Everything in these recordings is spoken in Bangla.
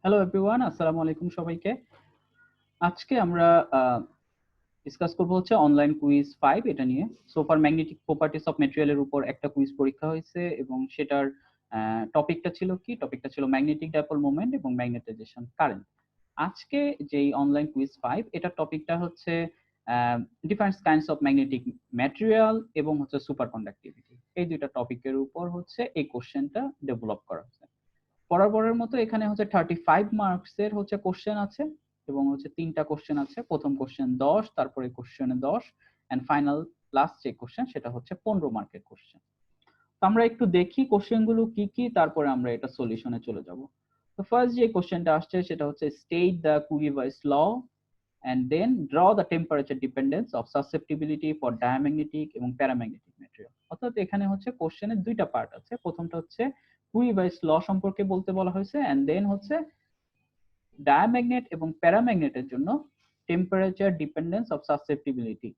হ্যালো এভরিওয়ান, আসসালামু আলাইকুম সবাইকে। আজকে আমরা ডিসকাস করব হচ্ছে অনলাইন কুইজ 5 এটা নিয়ে। সোফার ম্যাগনেটিক প্রপার্টিজ অফ ম্যাটেরিয়ালের উপর একটা কুইজ পরীক্ষা হয়েছে এবং সেটার টপিকটা ছিল কি? টপিকটা ছিল ম্যাগনেটিক ডাইপোল মোমেন্ট এবং ম্যাগনেটাইজেশন কারেন্ট। আজকে যেই অনলাইন কুইজ 5 এটার টপিকটা হচ্ছে different kinds of magnetic material এবং হচ্ছে সুপার কন্ডাক্টিভিটি। এই দুইটা টপিকের উপর হচ্ছে এই কোশ্চেনটা ডেভেলপ করা হয়েছে। বরাবরের মতো এখানে হচ্ছে 35 মার্কসের হচ্ছে কোশ্চেন আছে এবং হচ্ছে তিনটা কোশ্চেন আছে। প্রথম কোশ্চেন 10, তারপরে কোশ্চেনে 10 এন্ড ফাইনাল লাস্ট যে কোশ্চেন সেটা হচ্ছে 15 মার্কের কোশ্চেন। তো আমরা একটু দেখি কোশ্চেন গুলো কি কি, তারপরে আমরা এটা সলিউশনে চলে যাব। তো ফার্স্ট যে কোশ্চেনটা আসছে সেটা হচ্ছে state the Curie Weiss law and then draw the temperature dependence of susceptibility for diamagnetic এবং প্যারাম্যাগনেটিক ম্যাটেরিয়াল। অর্থাৎ এখানে হচ্ছে কোশ্চেনের দুইটা পার্ট আছে। প্রথমটা হচ্ছে কুরি-ভাইস ল সম্পর্কে বলতে বলা হয়েছে এন্ড দেন হচ্ছে ডায়াম্যাগনেট এবং প্যারাম্যাগনেটের জন্য টেম্পারেচার ডিপেন্ডেন্স অফ সাসেপ্টিবিলিটি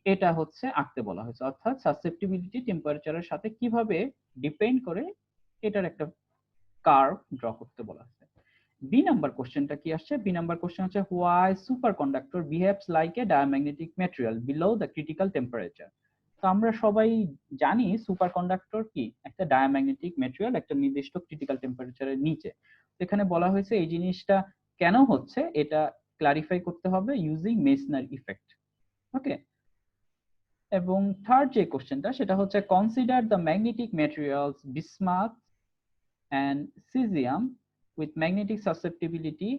এটা হচ্ছে আঁকতে বলা হয়েছে। অর্থাৎ সাসেপ্টিবিলিটি টেম্পারেচারের সাথে কিভাবে ডিপেন্ড করে এটার একটা কার্ভ ড্র করতে বলা হয়েছে। বি নাম্বার কোশ্চেনটা কি আসছে? বি নাম্বার কোশ্চেন হচ্ছে why super conductor behaves like a diamagnetic material below the critical temperature. তো আমরা সবাই জানি সুপার কন্ডাক্টর কি, একটা ডায়াম্যাগনেটিক ম্যাটেরিয়াল একটা নির্দিষ্ট ক্রিটিক্যাল টেম্পারেচারের নিচে। এখানে বলা হয়েছে এই জিনিসটা কেন হচ্ছে এটা ক্লারিফাই করতে হবে ইউজিং মেসনার ইফেক্ট। ওকে, এবং থার্ড যে কোশ্চেনটা সেটা হচ্ছে consider the magnetic materials bismuth and cesium with magnetic susceptibility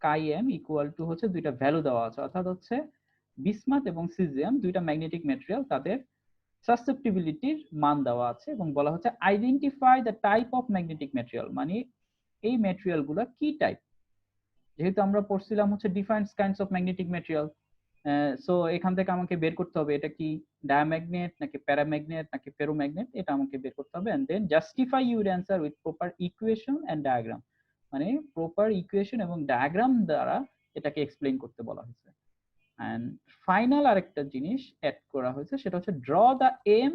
chi m equal to হচ্ছে দুইটা ভ্যালু দেওয়া আছে। অর্থাৎ হচ্ছে বিসমাথ এবং সিজিয়াম দুইটা ম্যাগনেটিক ম্যাটেরিয়াল, তাদের সাসেপ্টিবিলিটির মান দেওয়া আছে এবং বলা হচ্ছে identify the type of magnetic material, মানে এই ম্যাটেরিয়াল গুলা কি টাইপ। যেহেতু আমরা পড়ছিলাম হচ্ছে different kinds of magnetic material, so এখান থেকে আমাকে বের করতে হবে এটা কি ডায়াম্যাগনেট নাকি প্যারাম্যাগনেট নাকি ফেরোম্যাগনেট, এটা আমাকে বের করতে হবে and then justify your answer with proper equation and diagram, মানে প্রপার ইকুয়েশন এবং ডায়াগ্রাম দ্বারা এটাকে এক্সপ্লেইন করতে বলা হয়েছে। এন্ড ফাইনাল আরেকটা জিনিস অ্যাড করা হয়েছে সেটা হচ্ছে draw the M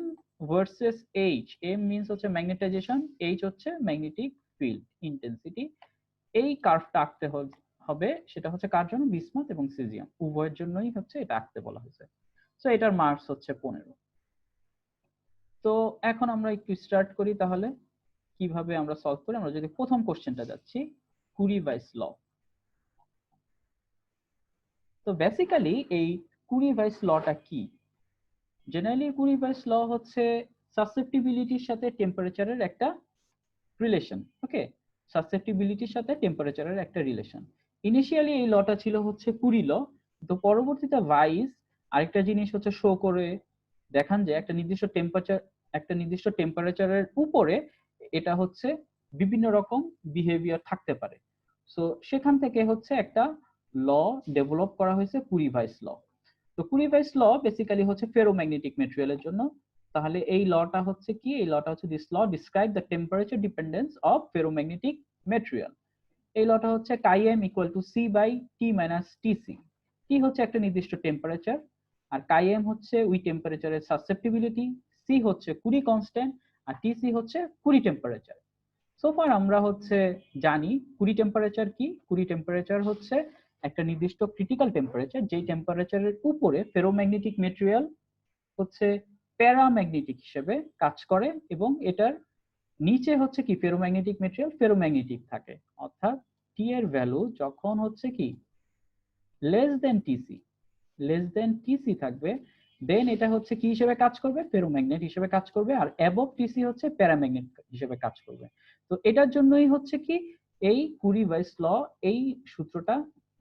versus H. M means হচ্ছে ম্যাগনেটাইজেশন, এইচ হচ্ছে ম্যাগনেটিক ফিল্ড ইন্টেন্সিটি। এই কার্ভটা আঁকতে হবে, সেটা হচ্ছে কার জন্য? বিসমাথ এবং সিজিয়াম উভয়ের জন্যই হচ্ছে এটা আঁকতে বলা হয়েছে। সো এটার মার্কস হচ্ছে 15। তো এখন আমরা একটু স্টার্ট করি তাহলে কিভাবে আমরা সলভ করি। আমরা যদি প্রথম কোশ্চেনটা যাচ্ছি, কুরি-ভাইস ল। তো বেসিক্যালি এই কুরি-ভাইস লটা কি? জেনারেলি কুরি-ভাইস ল হচ্ছে সাসেপ্টিবিলিটির সাথে টেম্পারেচারের একটা রিলেশন। ওকে, সাসেপ্টিবিলিটির সাথে টেম্পারেচারের একটা রিলেশন। ইনিশিয়ালি এই লটা ছিল হচ্ছে কুরি ল, তো পরবর্তীতে ভাইস আরেকটা জিনিস হচ্ছে শো করে দেখান যে একটা নির্দিষ্ট টেম্পারেচারের উপরে এটা হচ্ছে বিভিন্ন রকম বিহেভিয়ার থাকতে পারে। সো সেখান থেকে হচ্ছে একটা ল ডেভেলপ করা হয়েছে কুরি-ভাইস ল। তো কুরি-ভাইস ল বেসিক্যালি হচ্ছে ফেরোম্যাগনেটিক ম্যাটেরিয়ালের জন্য। তাহলে এই লটা হচ্ছে কি? এই লটা হচ্ছে this law describe the temperature dependence of ferromagnetic material. এই লটা হচ্ছে chi M equal to C by T minus TC. T হচ্ছে একটা নির্দিষ্ট টেম্পারেচার, আর কাই এম হচ্ছে ওই টেম্পারেচারের সাসেপ্টিবিলিটি, সি হচ্ছে কুরি কনস্ট্যান্ট, আর টিসি হচ্ছে কুরি টেম্পারেচার। সোফার আমরা হচ্ছে জানি কুরি টেম্পারেচার কি। কুরি টেম্পারেচার হচ্ছে একটা নির্দিষ্ট ক্রিটিক্যাল টেম্পারেচার, যেই টেম্পারেচারের উপরে ফেরোম্যাগনেটিক ম্যাটেরিয়াল হচ্ছে প্যারাম্যাগনেটিক হিসেবে কাজ করে এবং এটার নিচে হচ্ছে কি ফেরোম্যাগনেটিক ম্যাটেরিয়াল ফেরোম্যাগনেটিক থাকে। অর্থাৎ টি এর ভ্যালু যখন হচ্ছে কি লেস দেন টিসি থাকবে, দেন এটা হচ্ছে কি হিসেবে কাজ করবে? ফেরোম্যাগনেট হিসেবে কাজ করবে, আর অ্যাবভ টিসি হচ্ছে প্যারাম্যাগনেট হিসেবে কাজ করবে। তো এটার জন্যই হচ্ছে কি এই কুরি-ভাইস ল, এই সূত্রটা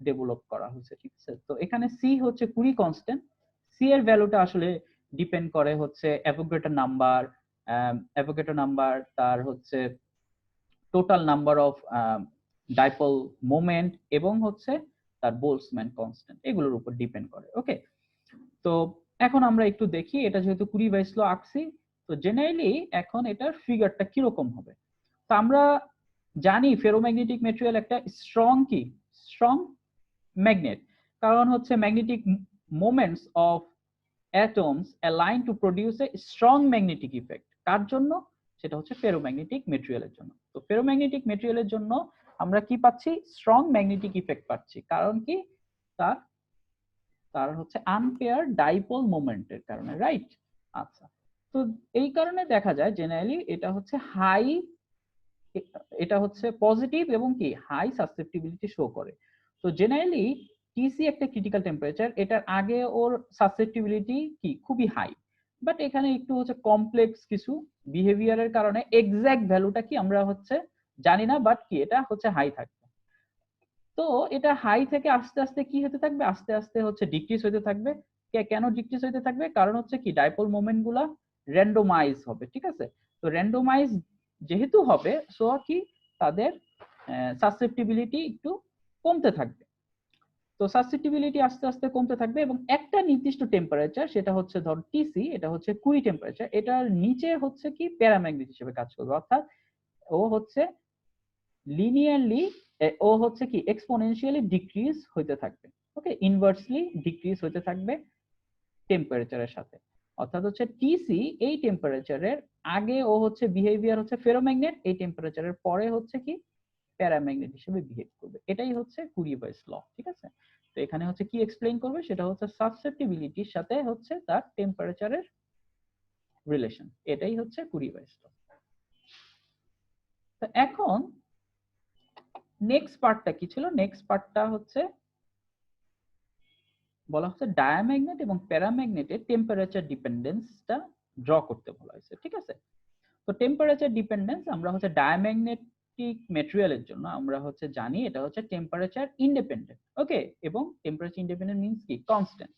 ডেভেলপ করা হয়েছে। ঠিক আছে, তো এখানে সি হচ্ছে কুরি কনস্ট্যান্ট। সি এর ভ্যালুটা আসলে ডিপেন্ড করে হচ্ছে অ্যাভোগাড্রো নাম্বার, তার হচ্ছে total number of dipole moment এবং হচ্ছে তার বোলসম্যান কনস্ট্যান্ট, এগুলোর উপর ডিপেন্ড করে। ওকে, তো এখন আমরা একটু দেখি এটা যেহেতু কুরি-ভাইস ল আঁকছি, তো জেনারেলি এখন এটার ফিগারটা কিরকম হবে। তো আমরা জানি ফেরোম্যাগনেটিক ম্যাটেরিয়াল একটা স্ট্রং ম্যাগনেট, কারণ হচ্ছে magnetic moments of atoms align to produce a strong magnetic effect. কার জন্য? সেটা হচ্ছে ফেরোম্যাগনেটিক ম্যাটেরিয়ালের জন্য। তো ফেরোম্যাগনেটিক ম্যাটেরিয়ালের জন্য আমরা কি পাচ্ছি, স্ট্রং ম্যাগনেটিক ইফেক্ট পাচ্ছি। কারণ কি, তার তার হচ্ছে আনপেয়ার ডাইপোল মোমেন্টের কারণে, রাইট? আচ্ছা, তো এই কারণে দেখা যায় জেনারেলি এটা হচ্ছে হাই, এটা হচ্ছে পজিটিভ এবং কি হাই সাসেপ্টিবিলিটি শো করে। তো জেনারেলি টিসি একটা ক্রিটিক্যাল টেম্পারেচার, এটার আগে ওর সাসেপ্টিবিলিটি কি খুবই হাই, বাট এখানে একটু হচ্ছে কমপ্লেক্স কিছু বিহেভিয়ারের কারণে এক্সাক্ট ভ্যালুটা কি আমরা হচ্ছে জানি না, বাট কি এটা হচ্ছে হাই থাকবে। তো এটা হাই থেকে আস্তে আস্তে কি হতে থাকবে, আস্তে আস্তে হচ্ছে ডিক্রিজ হতে থাকবে। কেন ডিক্রিজ হতে থাকবে, কারণ হচ্ছে কি ডাইপোল মোমেন্ট গুলা র্যান্ডোমাইজ হবে, ঠিক আছে? তো র্যান্ডোমাইজ যেহেতু হবে, সো কি তাদের সাসেপ্টিবিলিটি একটু কমতে থাকবে। তো সাসেপ্টিবিলিটি আস্তে আস্তে কমতে থাকবে এবং একটা নির্দিষ্ট টেম্পারেচার, সেটা হচ্ছে ধর টিসি, এটা হচ্ছে 20 টেম্পারেচার, এটার নিচে হচ্ছে কি প্যারাম্যাগনেট হিসেবে কাজ করবে, অর্থাৎ ও হচ্ছে লিনিয়ারলি, ও হচ্ছে কি এক্সপোনেনশিয়ালি ডিক্রিজ হইতে থাকবে, ওকে, ইনভার্সলি ডিক্রিজ হইতে থাকবে টেম্পারেচারের সাথে। অর্থাৎ হচ্ছে টিসি এই টেম্পারেচারের আগে ও হচ্ছে বিহেভিয়ার হচ্ছে ফেরোম্যাগনেট, এই টেম্পারেচারের পরে হচ্ছে কি প্যারাম্যাগনেট হিসেবে বিহেভ করবে। এটাই হচ্ছে কুরিবাইস ল, ঠিক আছে? তো এখানে হচ্ছে কি এক্সপ্লেইন করবে, সেটা হচ্ছে সাসেপ্টিবিলিটির সাথে হচ্ছে তার টেম্পারেচারের রিলেশন, এটাই হচ্ছে কুরিবাইস ল। তো এখন নেক্সট পার্টটা কি ছিল, নেক্সট পার্টটা হচ্ছে বলা হচ্ছে ডায়াম্যাগনেট এবং প্যারাম্যাগনেটের টেম্পারেচার ডিপেন্ডেন্সটা ড্র করতে বলা হয়েছে, ঠিক আছে? তো টেম্পারেচার ডিপেন্ডেন্স আমরা হচ্ছে ডায়াম্যাগনেটিক ম্যাটেরিয়ালের জন্য আমরা হচ্ছে জানি এটা হচ্ছে টেম্পারেচার ইন্ডিপেন্ডেন্ট, ওকে, এবং টেম্পারেচার ইন্ডিপেন্ডেন্ট মিন্স কি কনস্ট্যান্ট।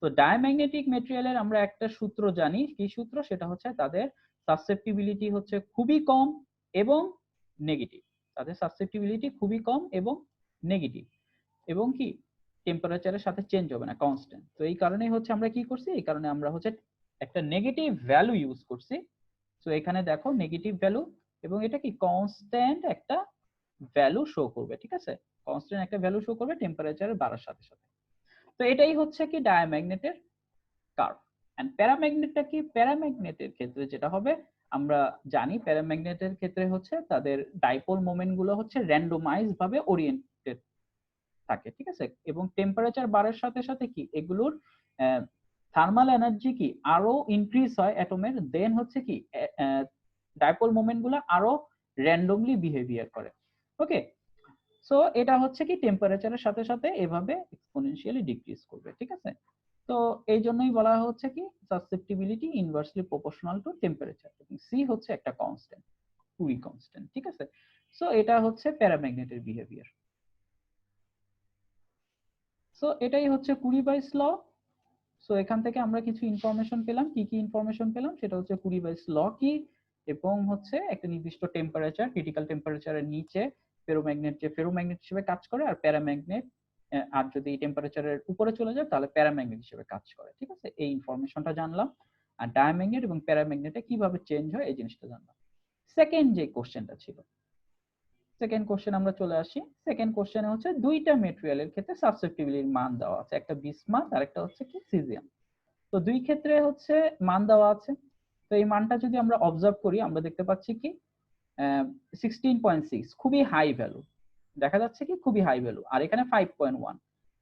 তো ডায়াম্যাগনেটিক ম্যাটেরিয়ালের আমরা একটা সূত্র জানি, কি সূত্র, সেটা হচ্ছে তাদের সাসেপ্টিবিলিটি হচ্ছে খুবই কম এবং নেগেটিভ, তাদের সাসেপ্টিবিলিটি খুবই কম এবং নেগেটিভ, এবং কি টেম্পারেচারের সাথে চেঞ্জ হবে না, কনস্ট্যান্ট। তো এই কারণেই হচ্ছে আমরা কি করছি, এই কারণে আমরা হচ্ছে একটা নেগেটিভ ভ্যালু ইউজ করছি। তো এখানে দেখো নেগেটিভ ভ্যালু, এবং এটা কি কনস্ট্যান্ট একটা ভ্যালু শো করবে, ঠিক আছে? কনস্ট্যান্ট একটা ভ্যালু শো করবে টেম্পারেচার বাড়ার সাথে সাথে। তো এটাই হচ্ছে কি ডায়াম্যাগনেটের কার্ভ। এন্ড প্যারাম্যাগনেটটা কি, প্যারাম্যাগনেটের ক্ষেত্রে যেটা হবে আমরা জানি, প্যারাম্যাগনেটের ক্ষেত্রে হচ্ছে তাদের ডাইপোল মোমেন্ট গুলো হচ্ছে র্যান্ডোমাইজ ভাবে ওরিয়েন্টেড থাকে, ঠিক আছে? এবং টেম্পারেচার বাড়ার সাথে সাথে কি এগুলোর থার্মাল এনার্জি কি আরো ইনক্রিজ হয় অ্যাটমের, দেন হচ্ছে কি ডাইপোল মোমেন্ট গুলো আরো র্যান্ডমলি বিহেভিয়ার করে, ওকে। সো এটা হচ্ছে কি টেম্পারেচারের সাথে সাথে এভাবে এক্সপোনেনশিয়ালি ডিক্রিজ করবে, ঠিক আছে? তো এই জন্যই বলা হচ্ছে কি susceptibility inversely proportional to temperature, এবং সি হচ্ছে একটা কনস্ট্যান্ট, খুবই কনস্ট্যান্ট, ঠিক আছে? সো এটা হচ্ছে প্যারাম্যাগনেটের বিহেভিয়ার। সো এটাই হচ্ছে কুরিবাইস ল। সো এখান থেকে আমরা কিছু ইনফরমেশন পেলাম, কি কি ইনফরমেশন পেলাম, সেটা হচ্ছে কুরিবাইস ল কি, এবং হচ্ছে একটা নির্দিষ্ট টেম্পারেচার, ক্রিটিক্যাল টেম্পারেচারের নিচে ফেরোম্যাগনেট যে ফেরোম্যাগনেট হিসেবে কাজ করে, আর প্যারাম্যাগনেট আর যদি টেম্পারেচারের উপরে চলে যায় তাহলে প্যারাম্যাগনেট হিসেবে কাজ করে, ঠিক আছে? এই ইনফরমেশনটা জানলাম। আর ডায়াম্যাগনেট এবং প্যারাম্যাগনেটে কিভাবে চেঞ্জ হয় এই জিনিসটা জানলাম। সেকেন্ড যে কোশ্চেনটা ছিল, সেকেন্ড কোশ্চেন আমরা চলে আসি। সেকেন্ড কোশ্চেনে হচ্ছে দুইটা মেটেরিয়ালের ক্ষেত্রে সাসেপ্টিবিলিটির মান দেওয়া আছে, একটা বিসমাথ আর একটা হচ্ছে কি সিজিয়াম। তো দুই ক্ষেত্রে হচ্ছে মান দেওয়া আছে। তো এই মানটা যদি আমরা অবজার্ভ করি, আমরা দেখতে পাচ্ছি কি 16.6 খুবই হাই ভ্যালু, দেখা যাচ্ছে কি খুবই হাই ভ্যালু, আর এখানে 5.1,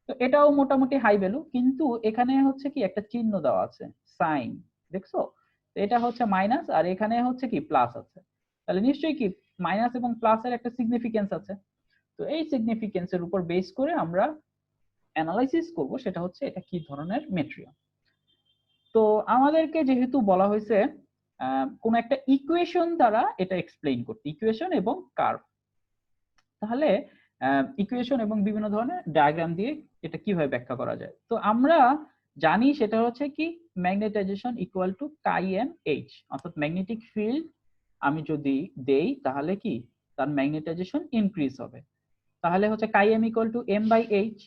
তো এটাও মোটামুটি হাই ভ্যালু, কিন্তু এখানে হচ্ছে কি একটা চিহ্ন দেওয়া আছে, সাইন, দেখছো? তো এটা হচ্ছে মাইনাস, আর এখানে হচ্ছে কি প্লাস আছে, তাহলে নিশ্চয়ই কি মাইনাস এবং প্লাসের একটা সিগনিফিকেন্স আছে। তো এই সিগনিফিকেন্সের উপর বেস করে আমরা অ্যানালাইসিস করব সেটা হচ্ছে এটা কি ধরনের মেটেরিয়াল। তো আমাদেরকে যেহেতু বলা হয়েছে কোন একটা ইকুয়েশন দ্বারা এটা এক্সপ্লেইন করতে, ইকুয়েশন এবং কার্ভ, তাহলে ইকুয়েশন এবং বিভিন্ন ধরনের ডায়াগ্রাম দিয়ে এটা কিভাবে ব্যাখ্যা করা যায়। তো আমরা জানি সেটা হচ্ছে কি magnetisation equal to chi M H, অর্থাৎ ম্যাগনেটিক ফিল্ড আমি যদি দেই তাহলে কি তার ম্যাগনেটাইজেশন ইনক্রিজ হবে। তাহলে হচ্ছে chi M equal to M by H.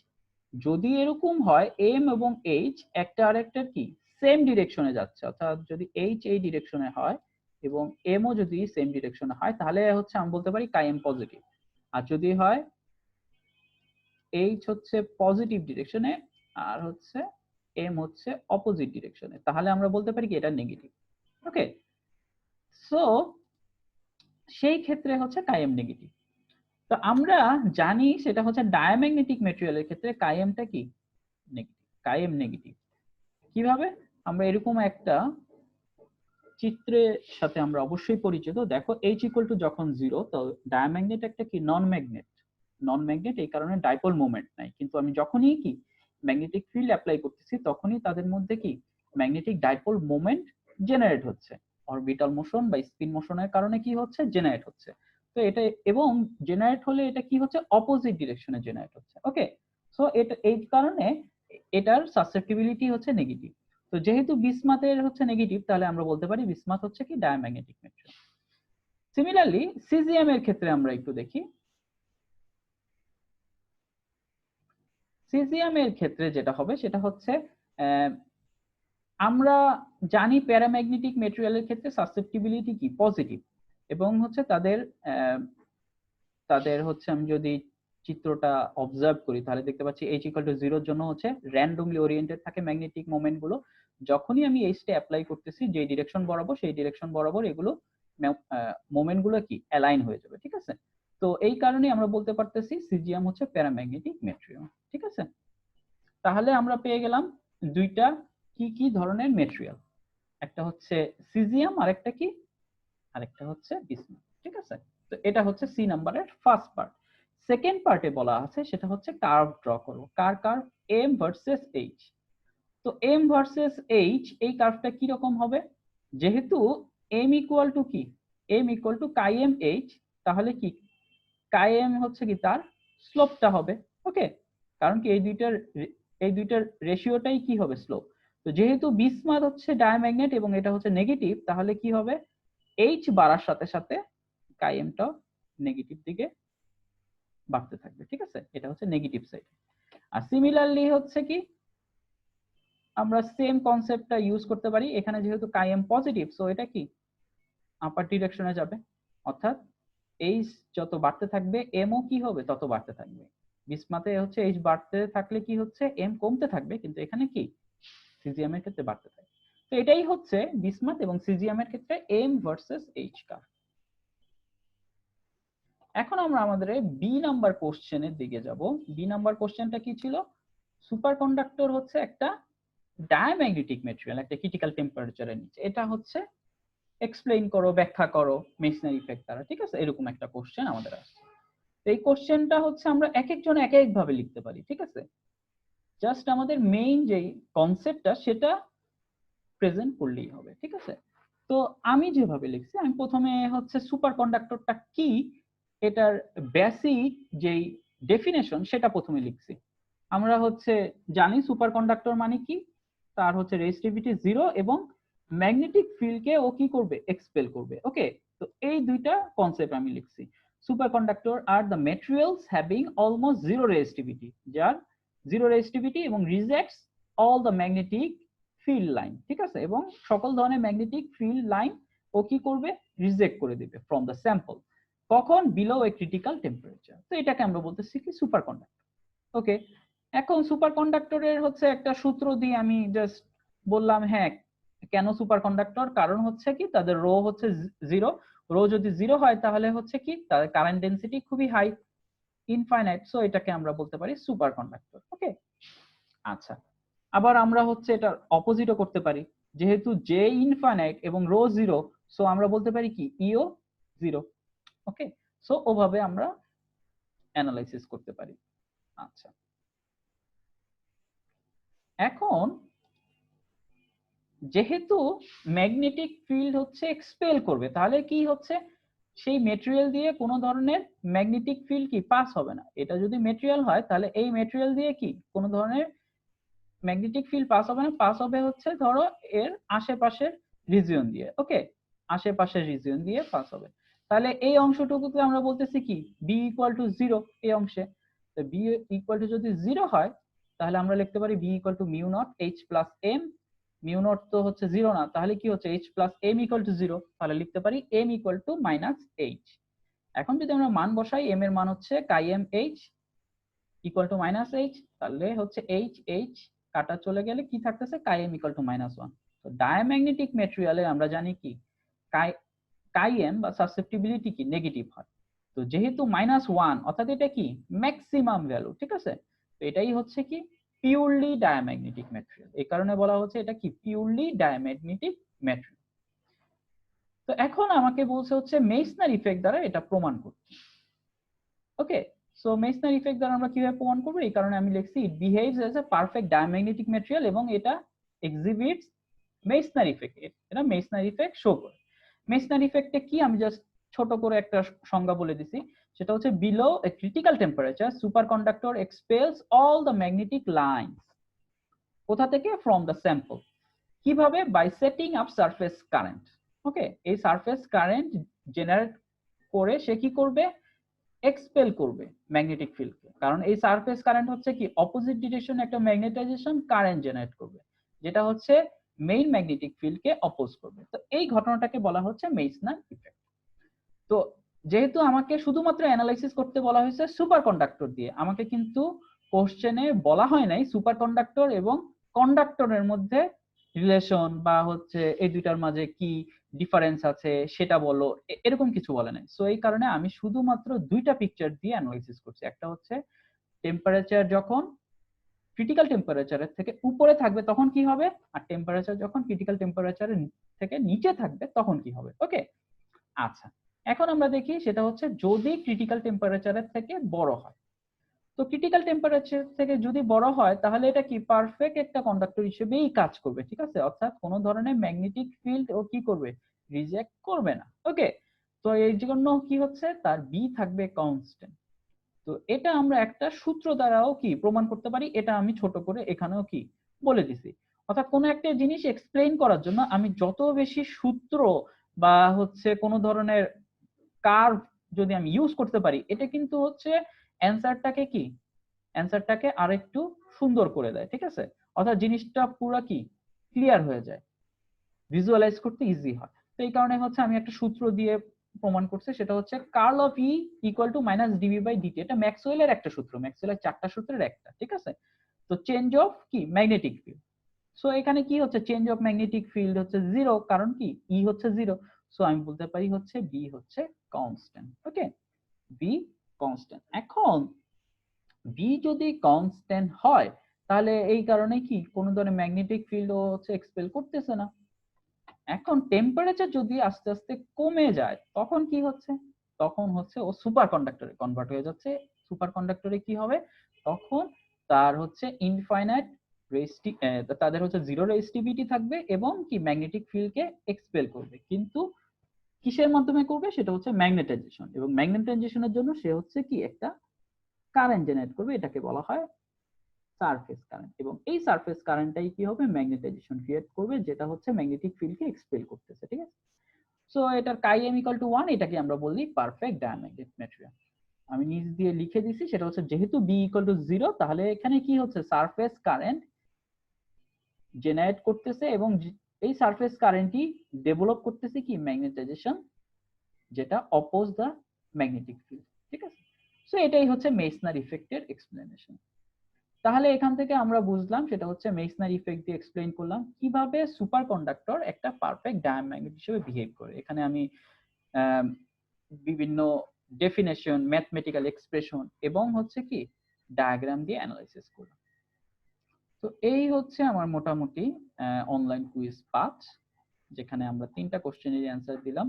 যদি এরকম হয় এম এবং এইচ একটা আরেকটার কি সেম ডিরেকশনে যাচ্ছে, অর্থাৎ যদি এইচ এই ডিরেকশনে হয় এবং এম ও যদি সেম ডিরেকশনে হয়, তাহলে হচ্ছে আমি বলতে পারি কাই এম পজিটিভ। আর যদি হয় এইচ হচ্ছে পজিটিভ ডিরেকশনে আর হচ্ছে এম হচ্ছে অপোজিট ডিরেকশনে, তাহলে আমরা বলতে পারি কি এটা নেগেটিভ, ওকে। সো সেই ক্ষেত্রে হচ্ছে কাই এম নেগেটিভ। তো আমরা জানি সেটা হচ্ছে ডায়াম্যাগনেটিক ম্যাটেরিয়ালের ক্ষেত্রে কাইএমটা কি নেগেটিভ, কাইএম নেগেটিভ। কিভাবে? আমরা এরকম একটা চিত্রের সাথে আমরা অবশ্যই পরিচিত। দেখো H ইকুয়াল টু যখন 0, তো ডায়াম্যাগনেট একটা কি নন ম্যাগনেট, নন ম্যাগনেট এই কারণে ডাইপোল মোমেন্ট নাই। কিন্তু আমি যখনই কি ম্যাগনেটিক ফিল্ড অ্যাপ্লাই করতেছি তখনই তাদের মধ্যে কি ম্যাগনেটিক ডাইপোল মোমেন্ট জেনারেট হচ্ছে, অরবিটাল মোশন বা স্পিন মোশনের কারণে কি হচ্ছে, জেনারেট হচ্ছে। তো এটা, এবং জেনারেট হলে এটা কি হচ্ছে, অপোজিট ডিরেকশনে জেনারেট হচ্ছে। ওকে, সো এটা এই কারণে এটার সাসেপ্টিবিলিটি হচ্ছে নেগেটিভ। তো যেহেতু বিসমাথের হচ্ছে নেগেটিভ, তাহলে আমরা বলতে পারি বিসমাথ হচ্ছে কি ডায়াম্যাগনেটিক ম্যাটেরিয়াল। সিমিলারলি সিজিএম এর ক্ষেত্রে আমরা একটু দেখি। সিজিএম এর ক্ষেত্রে যেটা হবে সেটা হচ্ছে আমরা জানি প্যারাম্যাগনেটিক ম্যাটেরিয়ালের ক্ষেত্রে সাসেপ্টিবিলিটি কি পজিটিভ, এবং হচ্ছে তাদের তাদের হচ্ছে আমি যদি চিত্রটা অবজার্ভ করি তাহলে দেখতে পাচ্ছি H ইকুয়াল টু 0 এর জন্য হচ্ছে র্যান্ডমলি ওরিয়েন্টেড থাকে ম্যাগনেটিক মোমেন্ট গুলো। যখনই আমি H টা অ্যাপ্লাই করতেছি যে ডিরেকশন বরাবর, সেই ডিরেকশন বরাবর এগুলো মোমেন্ট গুলো কি অ্যালাইন হয়ে যাবে। ঠিক আছে, তো এই কারণে আমরা বলতে পারতেছি সিজিএম হচ্ছে প্যারাম্যাগনেটিক ম্যাটেরিয়াল। ঠিক আছে, তাহলে আমরা পেয়ে গেলাম দুইটা কি কি ধরনের ম্যাটেরিয়াল, একটা হচ্ছে সিজিএম আর একটা কি, আরেকটা হচ্ছে বিসমাথ। ঠিক আছে, তো এটা হচ্ছে সি নাম্বারের ফার্স্ট পার্ট। সেকেন্ড পার্টে বলা আছে সেটা হচ্ছে কার্ভ ড্র করো। Curve M versus H. তো এম ভার্সেস এইচ এই কার্ভটা কি রকম হবে? যেহেতু এম ইকুয়াল টু কি, M equal to chi M H, তাহলে কি কাই এম হচ্ছে কি তার স্লোপটা হবে। ওকে, কারণ কি এই দুইটার রেশিওটাই কি হবে, স্লোপ। তো যেহেতু বিসমাথ হচ্ছে ডায়াম্যাগনেট এবং এটা হচ্ছে নেগেটিভ, তাহলে কি হবে, এইচ বাড়ার সাথে সাথে কাই এমটাও নেগেটিভ দিকে বাড়তে থাকবে। ঠিক আছে, এটা হচ্ছে নেগেটিভ সাইড। আর সিমিলারলি হচ্ছে কি আমরা সেম কনসেপ্টটা ইউজ করতে পারি এখানে, যেহেতু কাই এম পজিটিভ, সো এটা কি আপার ডিরেকশনে যাবে, অর্থাৎ এইচ যত বাড়তে থাকবে এমও কি হবে তত বাড়তে থাকবে। বিসমাথে হচ্ছে এইচ বাড়তে থাকলে কি হচ্ছে, এম কমতে থাকবে, কিন্তু এখানে কি সিজিএম এর ক্ষেত্রে বাড়তে থাকবে। তো এটাই হচ্ছে বিসমাথ এবং সিজিএম এর ক্ষেত্রে এম ভার্সেস এইচ কার্ভ। এখন আমরা আমাদের বি নাম্বার কোশ্চেনের দিকে যাব। বি নাম্বার কোশ্চেনটা কি ছিল? সুপার কন্ডাক্টর হচ্ছে একটা ডায়াম্যাগনেটিক ম্যাটেরিয়াল একটা ক্রিটিক্যাল টেম্পারেচারের নিচে, এটা হচ্ছে এক্সপ্লেইন করো, ব্যাখ্যা করো মেসনারি ইফেক্ট দ্বারা। ঠিক আছে, এরকম একটা কোশ্চেন আমাদের আসছে। এই কোশ্চেনটা হচ্ছে আমরা এক একজন এক এক ভাবে লিখতে পারি। ঠিক আছে, জাস্ট আমাদের মেইন যে কনসেপ্টটা সেটা প্রেজেন্ট করলেই হবে। ঠিক আছে, তো আমি যেভাবে লিখছি, আমি প্রথমে হচ্ছে সুপার কন্ডাক্টরটা কি এটার বেসিক যেই ডেফিনেশন সেটা প্রথমে লিখছি। আমরা হচ্ছে জানি সুপার কন্ডাক্টর মানে কি, তার হচ্ছে রেজিস্টিভিটি 0 এবং ম্যাগনেটিক ফিল্ডকে ও কি করবে, এক্সপেল করবে। ওকে, তো এই দুইটা কনসেপ্ট আমি লিখছি। Super conductor are the materials having almost zero resistivity, যার জিরো রেজিস্টিভিটি এবং rejects all the magnetic field line. ঠিক আছে, এবং সকল ধরনের ম্যাগনেটিক ফিল্ড লাইন ও কি করবে, রিজেক্ট করে দিবে ফ্রম দ্য স্যাম্পল, কখন, বিলো এ ক্রিটিক্যাল টেম্পারেচার। তো এটাকে আমরা বলতেছি কি সুপার কন্ডাক্টর। ওকে, এখন সুপার কন্ডাক্টরের হচ্ছে একটা সূত্র দিয়ে আমি জাস্ট বললাম হ্যাঁ কেন সুপার কন্ডাক্টর, কারণ হচ্ছে কি তাদের রো হচ্ছে 0, রো যদি 0 হয় তাহলে হচ্ছে কি তাদের কারেন্ট ডেনসিটি খুবই হাই, ইনফাইনাইট, সো এটাকে আমরা বলতে পারি সুপার কন্ডাক্টর। ওকে, আচ্ছা, আবার আমরা হচ্ছে এটা অপোজিটও করতে পারি, যেহেতু জে ইনফাইনাইট এবং রো 0, সো আমরা বলতে পারি কি ইও 0। ওকে, সো ওভাবে আমরা অ্যানালাইসিস করতে পারি। আচ্ছা, এখন যেহেতু ম্যাগনেটিক ফিল্ড হচ্ছে এক্সপেল করবে, তাহলে কি হচ্ছে, সেই মেটেরিয়াল দিয়ে কোনো ধরনের ম্যাগনেটিক ফিল্ড কি পাস হবে না। এটা যদি মেটেরিয়াল হয় তাহলে এই মেটেরিয়াল দিয়ে কি কোনো ধরনের ম্যাগনেটিক ফিল্ড পাস হবে না, পাস হবে হচ্ছে ধরো এর আশেপাশের রিজিয়ন দিয়ে। ওকে, আশেপাশের রিজিয়ন দিয়ে পাস হবে। তাহলে এই অংশটুকুকে আমরা বলতেছি কি বি ইকুয়াল টু 0 এই অংশে। তো বি ইকুয়াল টু যদি 0 হয় তাহলে আমরা লিখতে পারি B equal to mu naught H plus M. Mu naught তো হচ্ছে 0 না, তাহলে কি হচ্ছে H plus M equal to 0, তাহলে লিখতে পারি M equal to minus H. এখন যদি আমরা মান বসাই, এম এর মান হচ্ছে chi M H equal to minus H, তাহলে হচ্ছে এইচ এইচ কাটা চলে গেলে কি থাকতেছে, কাই এম ইকুয়াল টু -1। তো ডায়াম্যাগনেটিক ম্যাটেরিয়ালে আমরা জানি কি কাই কাই এম বা সাসেপ্টিবিলিটি কি নেগেটিভ হয়। তো তো যেহেতু -1 অর্থাৎ এটা কি ম্যাক্সিমাম ভ্যালু, ঠিক আছে। তো এটাই হচ্ছে কি পিওরলি ডায়াম্যাগনেটিক ম্যাটেরিয়াল, এই কারণে বলা হচ্ছে এটা কি পিওরলি ডায়াম্যাগনেটিক ম্যাটেরিয়াল। তো এখন আমাকে বলছে হচ্ছে মেসনার ইফেক্ট দ্বারা এটা প্রমাণ করতে। ওকে, সো মেসনার ইফেক্ট দ্বারা আমরা কিভাবে প্রমাণ করব, এই কারণে আমি লিখছি it behaves as a perfect diamagnetic material এবং এটা এক্সিবিটস মেসনার ইফেক্ট, এটা মেসনার ইফেক্ট শো করে। মেসনার ইফেক্টে কি আমি জাস্ট ছোট করে একটা সংজ্ঞা বলে দিছি, সেটা হচ্ছে below a critical temperature superconductor expels all the magnetic lines. কোথা থেকে? From the sample. কিভাবে? By setting up surface current. Okay, এই সারফেস কারেন্ট জেনারেট করে সে কি করবে? এক্সপেল করবে ম্যাগনেটিক ফিল্ডকে, কারণ এই সারফেস কারেন্ট হচ্ছে কি অপোজিট ডিরেকশনে একটা ম্যাগনেটাইজেশন কারেন্ট জেনারেট করবে, যেটা হচ্ছে মেইন ম্যাগনেটিক ফিল্ডকে অপোজ করবে। তো এই ঘটনাটাকে বলা হচ্ছে মেসনার ইফেক্ট। তো যেহেতু আমাকে শুধুমাত্র অ্যানালাইসিস করতে বলা হয়েছে সুপার কন্ডাক্টর দিয়ে, আমাকে কিন্তু কোশ্চেনে বলা হয় নাই সুপার কন্ডাক্টর এবং কন্ডাক্টরের মধ্যে রিলেশন বা হচ্ছে এই দুইটার মাঝে কি ডিফারেন্স আছে সেটা বলো, এরকম কিছু বলে নাই। সো এই কারণে আমি শুধুমাত্র দুইটা পিকচার দিয়ে অ্যানালাইসিস করছি। একটা হচ্ছে টেম্পারেচার যখন ক্রিটিক্যাল টেম্পারেচারের থেকে উপরে থাকবে তখন কি হবে, আর টেম্পারেচার যখন ক্রিটিক্যাল টেম্পারেচারের থেকে নিচে থাকবে তখন কি হবে। ওকে, আচ্ছা, এখন আমরা দেখি সেটা হচ্ছে যদি ক্রিটিক্যাল টেম্পারেচারের থেকে বড় হয়। তো ক্রিটিক্যাল টেম্পারেচার থেকে যদি বড় হয় তাহলে এটা কি পারফেক্ট একটা কন্ডাক্টর হিসেবেই কাজ করবে, ঠিক আছে। অর্থাৎ কোনো ধরনের ম্যাগনেটিক ফিল্ড ও কি করবে? রিজেক্ট করবে না। ওকে, তো এই জন্য কি হচ্ছে তার বি থাকবে কনস্ট্যান্ট। তো এটা আমরা একটা সূত্র দ্বারাও কি প্রমাণ করতে পারি, এটা আমি ছোট করে এখানেও কি বলে দিছি। অর্থাৎ কোনো একটা জিনিস এক্সপ্লেইন করার জন্য আমি যত বেশি সূত্র বা হচ্ছে কোনো ধরনের কার্ভ যদি আমি ইউজ করতে পারি, এটা কিন্তু হচ্ছে অ্যান্সারটাকে কি অ্যান্সারটাকে আরেকটু সুন্দর করে দেয়, ঠিক আছে। অর্থাৎ জিনিসটা পুরো কি ক্লিয়ার হয়ে যায়, ভিজুয়ালাইজ করতে ইজি হয়। তো এই কারণে হচ্ছে আমি একটা সূত্র দিয়ে প্রমাণ করছি, সেটা হচ্ছে curl of E equal to minus dB by dt. এটা ম্যাক্সওয়েলের একটা সূত্র, ম্যাক্সওয়েলের চারটা সূত্রের একটা, ঠিক আছে। তো চেঞ্জ অফ কি ম্যাগনেটিক ফিল্ড। সো এখানে কি হচ্ছে চেঞ্জ অফ ম্যাগনেটিক ফিল্ড হচ্ছে জিরো, কারণ কি ই হচ্ছে জিরো। সো আমি বলতে পারি হচ্ছে বি হচ্ছে কনস্ট্যান্ট। ওকে, বি কনস্ট্যান্ট। এখন বি যদি কনস্ট্যান্ট হয় তাহলে এই কারণে কি কোনো ধরনের ম্যাগনেটিক ফিল্ড হচ্ছে এক্সপেল করতেছে না। এখন টেম্পারেচার যদি আস্তে আস্তে কমে যায় তখন কি হচ্ছে? তখন হচ্ছে ও সুপার কন্ডাক্টরে কনভার্ট হয়ে যাচ্ছে। সুপার কন্ডাক্টরে কি হবে? তখন তার হচ্ছে ইনফাইনাইট তাদের হচ্ছে জিরো রেজিস্টিভিটি থাকবে এবং কি ম্যাগনেটিক ফিল্ডকে এক্সপেল করবে, কিন্তু কিসের মাধ্যমে করবে? সেটা হচ্ছে ম্যাগনেটাইজেশন, এবং ম্যাগনেটাইজেশনের জন্য সে হচ্ছে কি একটা কারেন্ট জেনারেট করবে, এটাকে বলা হয় সারফেস কারেন্ট। এবং এই সারফেস কারেন্টটাই কি হবে? ম্যাগনেটাইজেশন ক্রিয়েট করবে, যেটা হচ্ছে ম্যাগনেটিক ফিল্ডকে এক্সপেল করতেছে, ঠিক আছে। সো এটার কাই এম ইকুয়াল টু 1, এটাকে আমরা বলি পারফেক্ট ডায়াম্যাগনেটিক ম্যাটেরিয়াল। আমি নিচ দিয়ে লিখে দিছি, সেটা হচ্ছে যেহেতু বি ইকুয়াল টু 0 তাহলে এখানে কি হচ্ছে সারফেস কারেন্ট জেনারেট করতেছে এবং এই সারফেস কারেন্টই ডেভেলপ করতেছে কি ম্যাগনেটাইজেশন, যেটা অপোজ দা ম্যাগনেটিক ফিল্ড, ঠিক আছে। সো এটাই হচ্ছে মেসনার ইফেক্টের এক্সপ্লেনেশন। তাহলে এখান থেকে আমরা বুঝলাম সেটা হচ্ছে মেসনার ইফেক্ট দিয়ে এক্সপ্লেইন করলাম কিভাবে সুপার কন্ডাক্টর একটা পারফেক্ট ডায়াম্যাগনেট হিসেবে বিহেভ করে। এখানে আমি বিভিন্ন ডেফিনেশন, ম্যাথমেটিক্যাল এক্সপ্রেশন এবং হচ্ছে কি ডায়াগ্রাম দিয়ে অ্যানালাইসিস করলাম। তো এই হচ্ছে আমার মোটামুটি অনলাইন কুইজ 5, যেখানে আমরা 3টা কোশ্চেনের অ্যান্সার দিলাম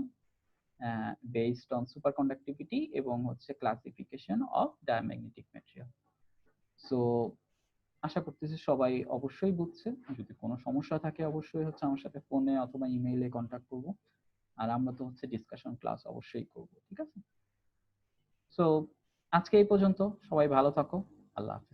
বেসড অন সুপার কন্ডাক্টিভিটি এবং হচ্ছে classification of diamagnetic material. So আশা করতেছি সবাই অবশ্যই বুঝছে। যদি কোনো সমস্যা থাকে অবশ্যই হচ্ছে আমার সাথে ফোনে অথবা ইমেইলে কন্ট্যাক্ট করব। আর আমরা তো হচ্ছে ডিসকাশন ক্লাস অবশ্যই করব, ঠিক আছে। সো আজকে এই পর্যন্ত, সবাই ভালো থাকো, আল্লাহ হাফেজ।